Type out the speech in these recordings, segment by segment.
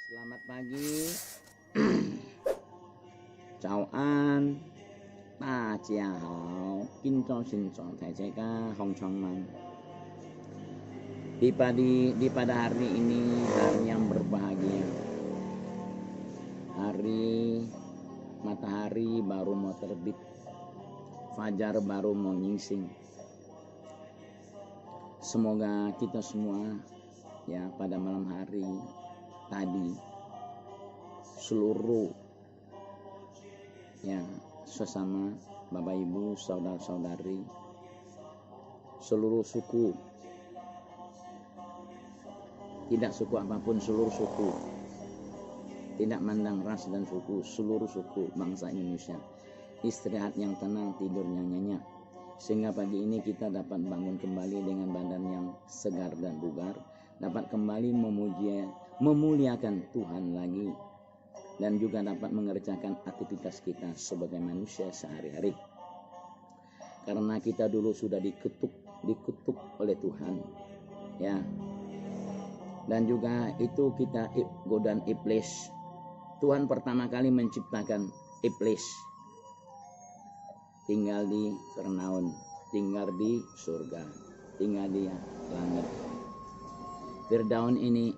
Selamat pagi. Chào an. Ta jia hao. Kinco sinco taijeka hong chong man. Di pada hari ini, hari yang berbahagia. Hari matahari baru mau terbit. Fajar baru mau nyingsing. Semoga kita semua ya pada malam hari tadi seluruh ya sesama Bapak Ibu, saudara-saudari, seluruh suku, tidak suku apapun, seluruh suku, tidak mandang ras dan suku, seluruh suku bangsa Indonesia istirahat yang tenang, tidurnya nyenyak, sehingga pagi ini kita dapat bangun kembali dengan badan yang segar dan bugar, dapat kembali memuliakan Tuhan lagi, dan juga dapat mengerjakan aktivitas kita sebagai manusia sehari-hari. Karena kita dulu sudah dikutuk oleh Tuhan, ya. Dan juga itu kita godaan iblis. Tuhan pertama kali menciptakan iblis. Tinggal di Fir'aun, tinggal di surga, tinggal di langit. Fir'aun ini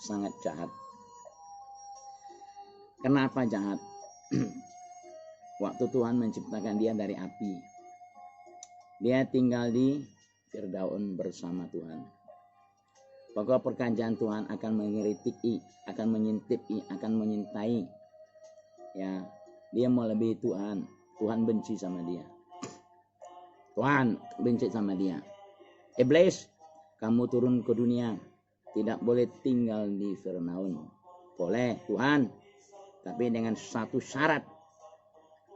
sangat jahat. Kenapa jahat? Waktu Tuhan menciptakan dia dari api, dia tinggal di Fir'aun bersama Tuhan. Pokok perkataan Tuhan akan mengkritiki, akan menyintipi, akan menyintai. Ya, dia mau lebih Tuhan. Tuhan benci sama dia. Tuhan benci sama dia. Iblis, kamu turun ke dunia. Tidak boleh tinggal di Fir'aun. Boleh Tuhan, tapi dengan satu syarat.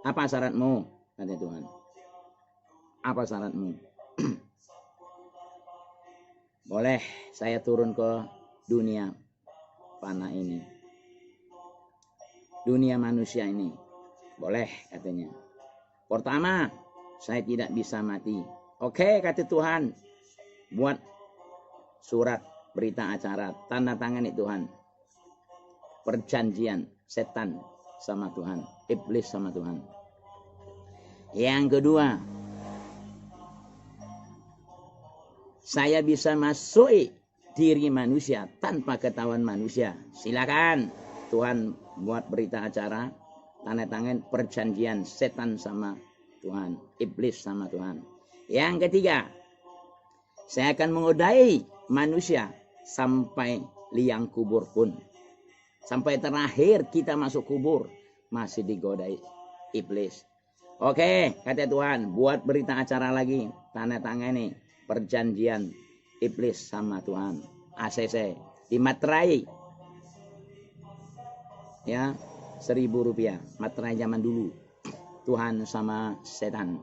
Apa syaratmu? Kata Tuhan. Apa syaratmu? Boleh saya turun ke dunia fana ini, dunia manusia ini. Boleh katanya. Pertama, saya tidak bisa mati. Oke, kata Tuhan. Buat surat berita acara, tanda tangan itu Tuhan. Perjanjian setan sama Tuhan, iblis sama Tuhan. Yang kedua, saya bisa masuk diri manusia tanpa ketahuan manusia. Silakan Tuhan buat berita acara, tanda tangan perjanjian setan sama Tuhan, iblis sama Tuhan. Yang ketiga, saya akan mengodai manusia sampai liang kubur pun. Sampai terakhir kita masuk kubur masih digodai iblis. Oke, kata Tuhan, buat berita acara lagi, tanda tangan nih perjanjian iblis sama Tuhan. ACC dimaterai. Ya, Rp1.000 materai zaman dulu. Tuhan sama setan.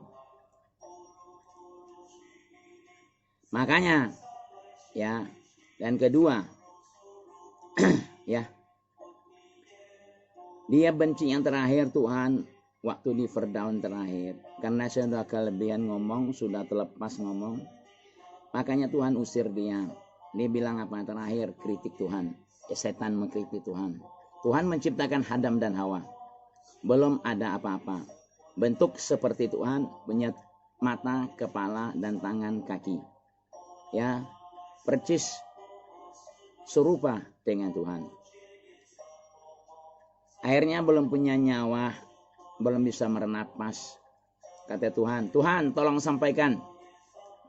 Makanya ya, dan kedua ya, dia benci yang terakhir Tuhan waktu di Fir'aun terakhir, karena sudah kelebihan ngomong, sudah terlepas ngomong, makanya Tuhan usir dia. Dia bilang apa terakhir? Kritik Tuhan. Setan mengkritik Tuhan. Tuhan menciptakan Adam dan Hawa, belum ada apa-apa, bentuk seperti Tuhan, punya mata, kepala, dan tangan, kaki, ya, percis serupa dengan Tuhan. Akhirnya belum punya nyawa, belum bisa bernapas. Kata Tuhan, Tuhan tolong sampaikan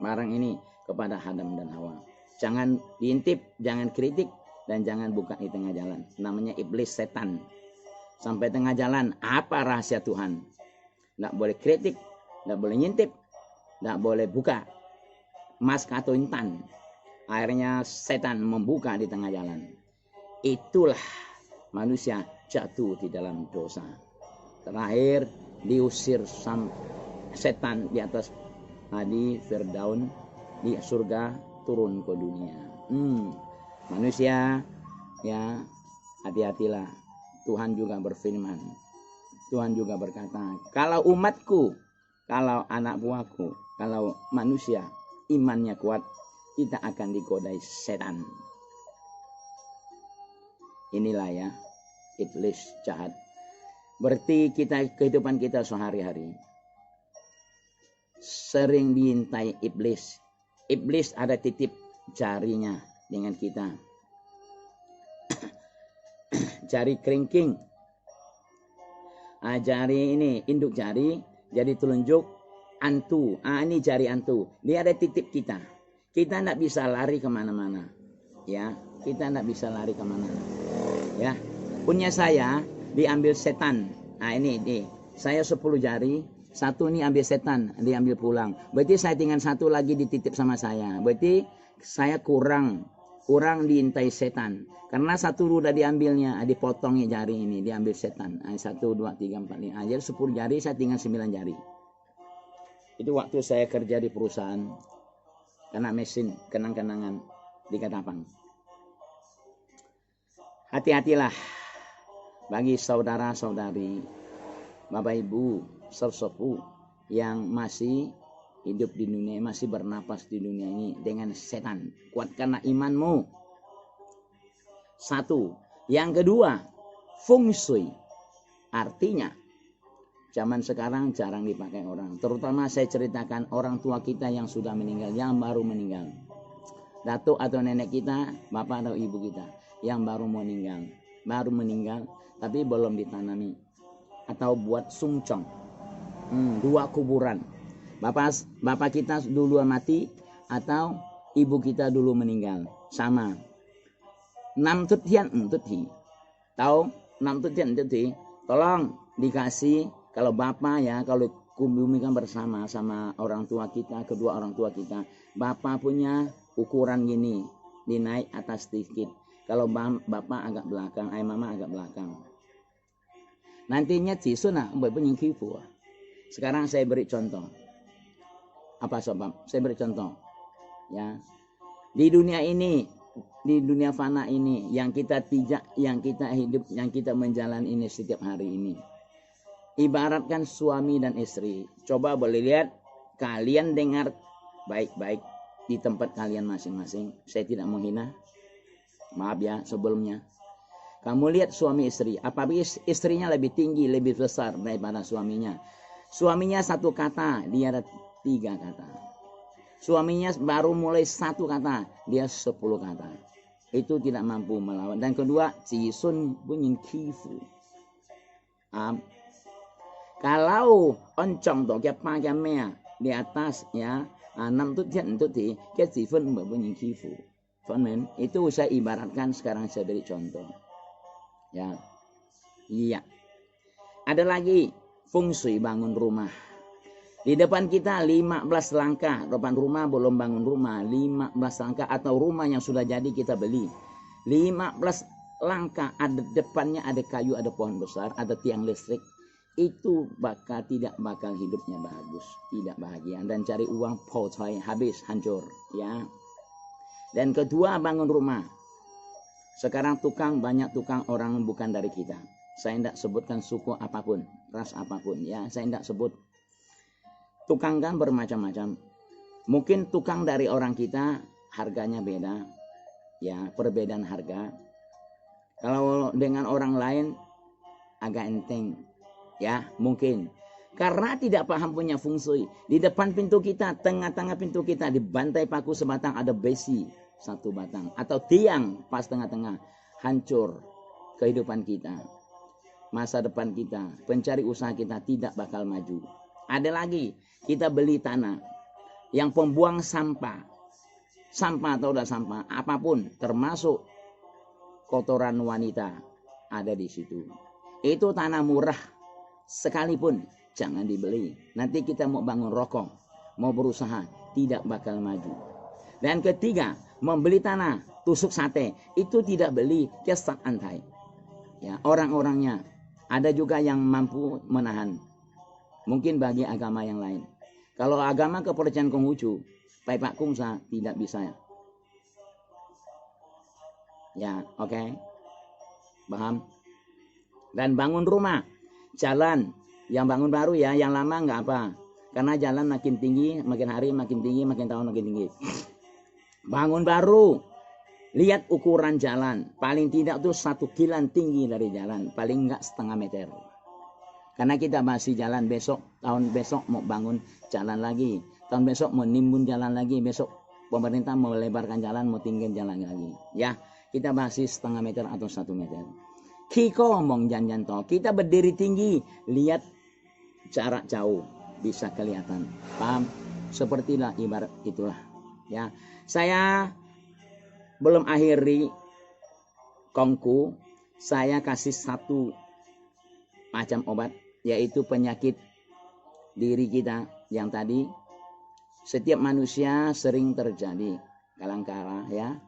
barang ini kepada Adam dan Hawa. Jangan diintip, jangan kritik, dan jangan buka di tengah jalan. Namanya iblis setan. Sampai tengah jalan, apa rahasia Tuhan? Nggak boleh kritik, nggak boleh ngintip, nggak boleh buka mas atau intan. Akhirnya setan membuka di tengah jalan. Itulah manusia jatuh di dalam dosa. Terakhir diusir setan di atas di Fir'aun, di surga turun ke dunia. Manusia ya, hati-hatilah. Tuhan juga berfirman, Tuhan juga berkata, kalau umatku, kalau anak buahku, kalau manusia imannya kuat, tidak akan digodai setan. Inilah ya, iblis jahat. Berarti kehidupan kita sehari-hari sering diintai iblis. Iblis ada titip jarinya dengan kita. Jari kelingking. Jari ini, induk jari, jadi telunjuk antu. Ini jari antu. Dia ada titip kita. Kita tidak bisa lari kemana-mana. Ya, kita tidak bisa lari kemana. Ya, punya saya diambil setan. Ini. Saya 10 jari. Satu ini ambil setan, diambil pulang. Berarti saya tinggal satu lagi dititip sama saya. Berarti saya kurang diintai setan. Karena satu udah diambilnya, dipotongnya jari ini, diambil setan. 1, 2, 3, 4, 5. Jadi 10 jari, saya tinggal 9 jari. Itu waktu saya kerja di perusahaan. Kena mesin, kenang-kenangan di Ketapang. Hati-hatilah bagi saudara-saudari, Bapak Ibu, sesepuh yang masih hidup di dunia, masih bernapas di dunia ini dengan setan. Kuatkanlah imanmu. 1. Yang kedua, feng shui. Artinya, zaman sekarang jarang dipakai orang. Terutama saya ceritakan orang tua kita yang sudah meninggal, yang baru meninggal. Datuk atau nenek kita, bapak atau ibu kita, yang baru meninggal, tapi belum ditanami. Atau buat sungcong. 2 kuburan. Bapak kita dulu mati atau ibu kita dulu meninggal. Sama. 6 tutian tuti. Tahu 6 tutian tuti. Tolong dikasih kalau bapak ya, kalau kubumikan bersama sama orang tua kita, kedua orang tua kita. Bapak punya ukuran gini, dinaik atas sedikit. Kalau bapak agak belakang, mama agak belakang. Nantinya cisuna berpenyingkifu. Sekarang saya beri contoh. Apa sebab? Saya beri contoh. Ya. Di dunia ini, di dunia fana ini, yang kita hidup, yang kita menjalani ini setiap hari ini. Ibaratkan suami dan istri. Coba boleh lihat, kalian dengar baik-baik di tempat kalian masing-masing. Saya tidak menghina. Maaf ya sebelumnya. Kamu lihat suami istri. Apabila istrinya lebih tinggi, lebih besar daripada suaminya. Suaminya 1 kata, dia ada 3 kata. Suaminya baru mulai 1 kata, dia 10 kata. Itu tidak mampu melawan. Dan kedua, cisun bunyin kifu. Kalau oncong to kia pa kia mea di atas ya 6 tutian tuti kia cisun bunyin kifu. Femen itu saya ibaratkan sekarang saya beri contoh. Ya. Iya. Ada lagi feng shui bangun rumah. Di depan kita 15 langkah, depan rumah belum bangun rumah, 15 langkah atau rumah yang sudah jadi kita beli. 15 langkah ada depannya ada kayu, ada pohon besar, ada tiang listrik. Itu tidak bakal hidupnya bagus, tidak bahagia dan cari uang pocoy habis hancur, ya. Dan kedua bangun rumah. Sekarang banyak tukang orang bukan dari kita. Saya tidak sebutkan suku apapun, ras apapun ya. Saya tidak sebut. Tukang kan bermacam-macam. Mungkin tukang dari orang kita harganya beda. Ya, perbedaan harga. Kalau dengan orang lain agak enteng. Ya, mungkin. Karena tidak paham punya feng shui. Di depan pintu kita, tengah-tengah pintu kita, di bantai paku sebatang ada besi 1 batang. Atau tiang pas tengah-tengah. Hancur kehidupan kita. Masa depan kita, pencari usaha kita tidak bakal maju. Ada lagi, kita beli tanah. Yang pembuang sampah. Sampah atau udah sampah, apapun. Termasuk kotoran wanita. Ada di situ. Itu tanah murah. Sekalipun jangan dibeli. Nanti kita mau bangun rokok, mau berusaha, tidak bakal maju. Dan ketiga, membeli tanah, tusuk sate, itu tidak beli, kesat antai. Ya, orang-orangnya ada juga yang mampu menahan. Mungkin bagi agama yang lain. Kalau agama kepercayaan Konghucu, Pak Kumsa tidak bisa. Ya, oke. Paham? Dan bangun rumah. Jalan yang bangun baru ya, yang lama nggak apa, karena jalan makin tinggi, makin hari makin tinggi, makin tahun makin tinggi. Bangun baru Lihat ukuran jalan, paling tidak tuh 1 kilan tinggi dari jalan, paling enggak setengah meter. Karena kita masih jalan besok, tahun besok mau bangun jalan lagi, tahun besok mau nimbun jalan lagi, besok pemerintah mau melebarkan jalan, mau tinggiin jalan lagi. Ya, kita masih setengah meter atau 1 meter. Kiko ngomong janjan toh, kita berdiri tinggi, lihat jarak jauh, bisa kelihatan. Paham? Sepertilah ibarat itulah. Ya, saya belum akhiri kongku, saya kasih 1 macam obat, yaitu penyakit diri kita yang tadi setiap manusia sering terjadi kadang-kala ya,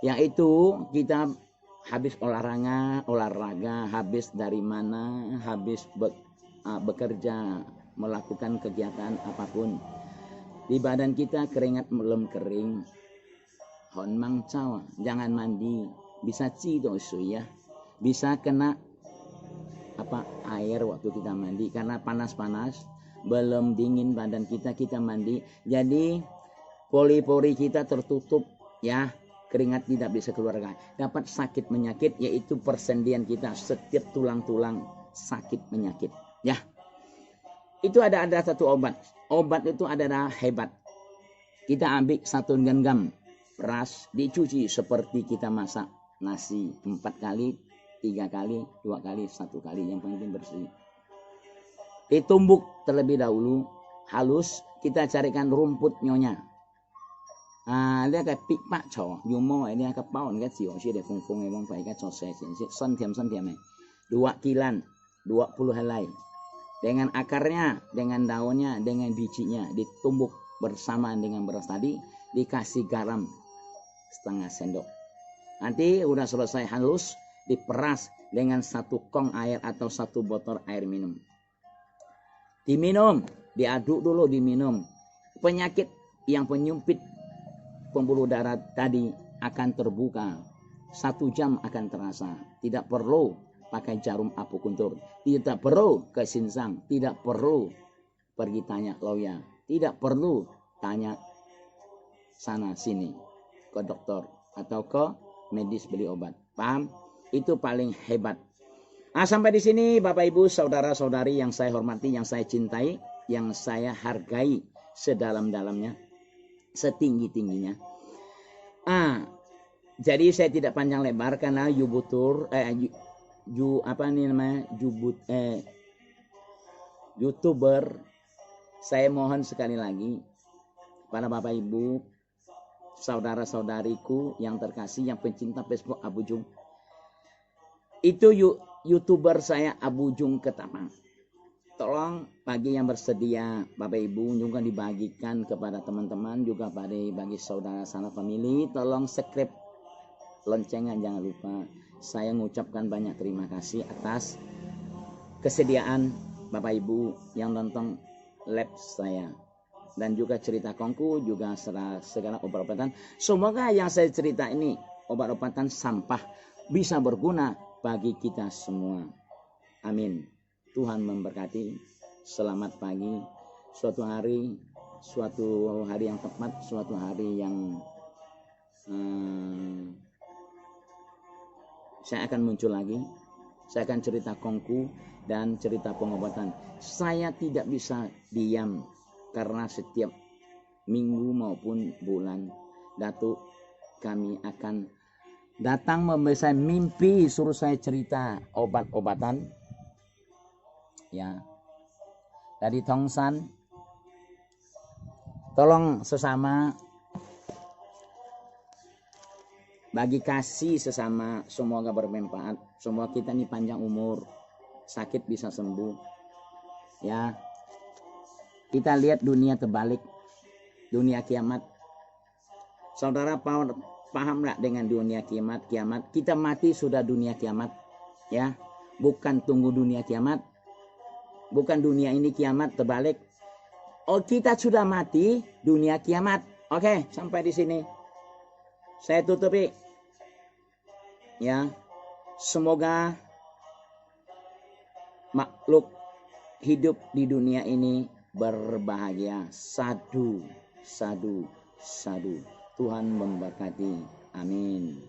yaitu kita habis olahraga, habis dari mana, habis bekerja, melakukan kegiatan apapun, di badan kita keringat belum kering, honmang caw, jangan mandi, bisa cidosu ya, bisa kena air waktu kita mandi karena panas-panas, belum dingin badan kita mandi, jadi pori-pori kita tertutup ya, keringat tidak bisa keluar, dapat sakit menyakit, yaitu persendian kita, setiap tulang-tulang sakit menyakit ya. Itu ada 1 obat itu adalah hebat. Kita ambil 1 genggam beras, dicuci seperti kita masak nasi 4 kali, 3 kali, 2 kali, 1 kali, yang penting bersih. Ditumbuk terlebih dahulu halus, kita carikan rumput nyonya. Dia kayak pipak cho, yumo ini cái bao cái chiều sih để phung phung emang phải cái cho saya sen tiam 2 kilan, 20 helai. Dengan akarnya, dengan daunnya, dengan bijinya ditumbuk bersamaan dengan beras tadi, dikasih garam setengah sendok. Nanti udah selesai halus, diperas dengan 1 kong air atau 1 botol air minum. Diminum, diaduk dulu, diminum. Penyakit yang penyumpit pembuluh darah tadi akan terbuka. 1 jam akan terasa. Tidak perlu pakai jarum akupuntur, tidak perlu ke sinsang, tidak perlu pergi tanya lawyer, tidak perlu tanya sana sini ke dokter atau ke medis beli obat. Paham? Itu paling hebat. Sampai di sini Bapak Ibu saudara-saudari yang saya hormati, yang saya cintai, yang saya hargai sedalam-dalamnya, setinggi-tingginya. Jadi saya tidak panjang lebar karena YouTuber, saya mohon sekali lagi pada Bapak Ibu saudara-saudariku yang terkasih, yang pencinta Facebook Abu Jung, itu YouTuber saya Abu Jung Ketapang, tolong bagi yang bersedia Bapak Ibu juga dibagikan kepada teman-teman, juga bagi saudara sanak family, tolong subscribe, loncengan jangan lupa. Saya mengucapkan banyak terima kasih atas kesediaan Bapak Ibu yang nonton live saya, dan juga cerita kongku, juga segala obat-obatan. Semoga yang saya cerita ini obat-obatan sampah bisa berguna bagi kita semua. Amin. Tuhan memberkati. Selamat pagi. Suatu hari yang tepat, suatu hari yang saya akan muncul lagi. Saya akan cerita kongku dan cerita pengobatan. Saya tidak bisa diam karena setiap minggu maupun bulan Datuk kami akan datang memberi saya mimpi, suruh saya cerita obat-obatan ya dari Tongsan. Tolong sesama bagi kasih sesama, semoga bermanfaat. Semoga kita ini panjang umur, sakit bisa sembuh ya. Kita lihat dunia terbalik, dunia kiamat. Saudara paham nggak dengan dunia kiamat? Kita mati sudah dunia kiamat ya, bukan tunggu dunia kiamat, bukan dunia ini kiamat terbalik. Oh, kita sudah mati dunia kiamat. Oke, sampai di sini saya tutupi ya. Semoga makhluk hidup di dunia ini berbahagia. Sadu, sadu, sadu. Tuhan memberkati. Amin.